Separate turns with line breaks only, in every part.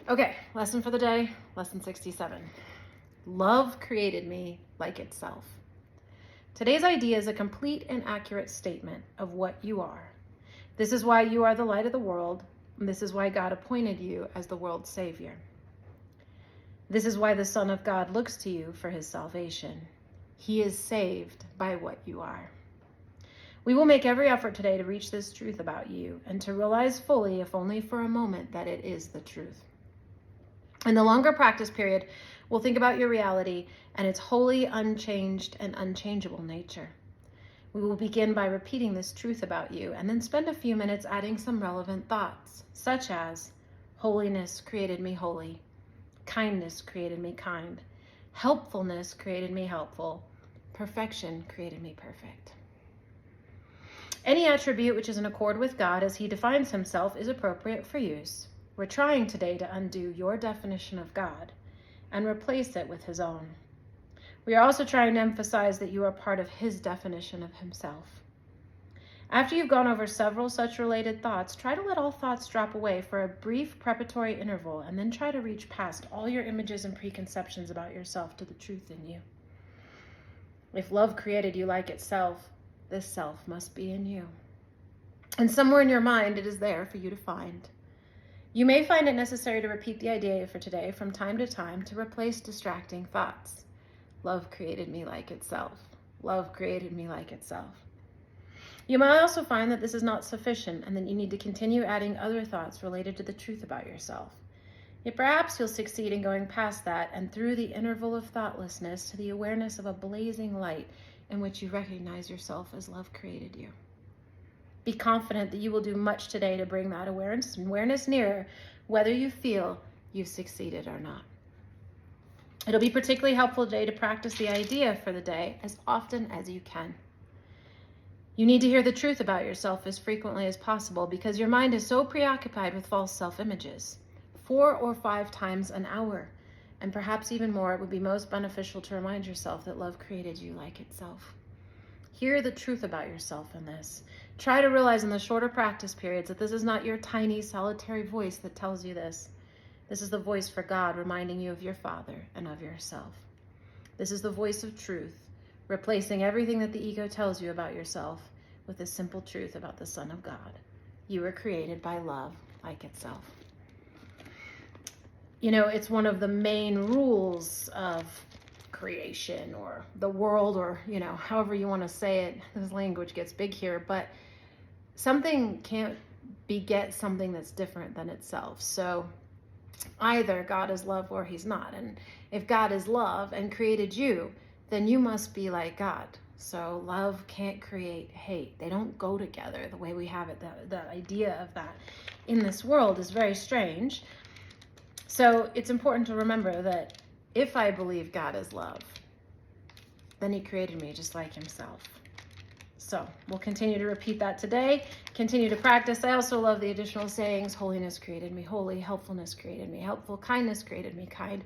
Okay, lesson for the day, lesson 67. Love created me like itself. Today's idea is a complete and accurate statement of what you are. This is why you are the light of the world, and this is why God appointed you as the world's Savior. This is why the Son of God looks to you for his salvation. He is saved by what you are. We will make every effort today to reach this truth about you and to realize fully, if only for a moment, that it is the truth. In the longer practice period, we'll think about your reality and its wholly unchanged and unchangeable nature. We will begin by repeating this truth about you and then spend a few minutes adding some relevant thoughts, such as, holiness created me holy, kindness created me kind, helpfulness created me helpful, perfection created me perfect. Any attribute which is in accord with God as he defines himself is appropriate for use. We're trying today to undo your definition of God and replace it with his own. We are also trying to emphasize that you are part of his definition of himself. After you've gone over several such related thoughts, try to let all thoughts drop away for a brief preparatory interval and then try to reach past all your images and preconceptions about yourself to the truth in you. If love created you like itself, this self must be in you. And somewhere in your mind, it is there for you to find. You may find it necessary to repeat the idea for today from time to time to replace distracting thoughts. Love created me like itself. Love created me like itself. You might also find that this is not sufficient and that you need to continue adding other thoughts related to the truth about yourself. Yet perhaps you'll succeed in going past that and through the interval of thoughtlessness to the awareness of a blazing light in which you recognize yourself as love created you. Be confident that you will do much today to bring that awareness nearer, whether you feel you've succeeded or not. It'll be particularly helpful today to practice the idea for the day as often as you can. You need to hear the truth about yourself as frequently as possible because your mind is so preoccupied with false self-images. 4 or 5 times an hour, and perhaps even more, it would be most beneficial to remind yourself that love created you like itself. Hear the truth about yourself in this. Try to realize in the shorter practice periods that this is not your tiny, solitary voice that tells you this. This is the voice for God reminding you of your Father and of yourself. This is the voice of truth, replacing everything that the ego tells you about yourself with the simple truth about the Son of God. You were created by love like itself. You know, it's one of the main rules of creation or the world or, however you want to say it. This language gets big here, but something can't beget something that's different than itself. So either God is love or he's not. And if God is love and created you, then you must be like God. So love can't create hate. They don't go together the way we have it. The idea of that in this world is very strange. So it's important to remember that if I believe God is love, then he created me just like himself. So we'll continue to repeat that today, continue to practice. I also love the additional sayings. Holiness created me holy, helpfulness created me helpful, kindness created me kind,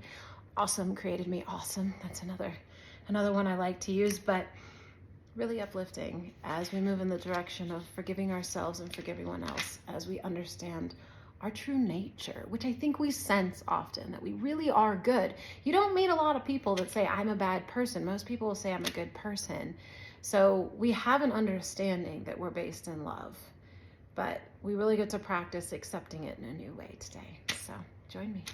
awesome created me awesome. That's another one I like to use, but really uplifting as we move in the direction of forgiving ourselves and forgiving everyone else as we understand our true nature, which I think we sense often, that we really are good. You don't meet a lot of people that say, I'm a bad person. Most people will say I'm a good person. So we have an understanding that we're based in love, but we really get to practice accepting it in a new way today. So join me.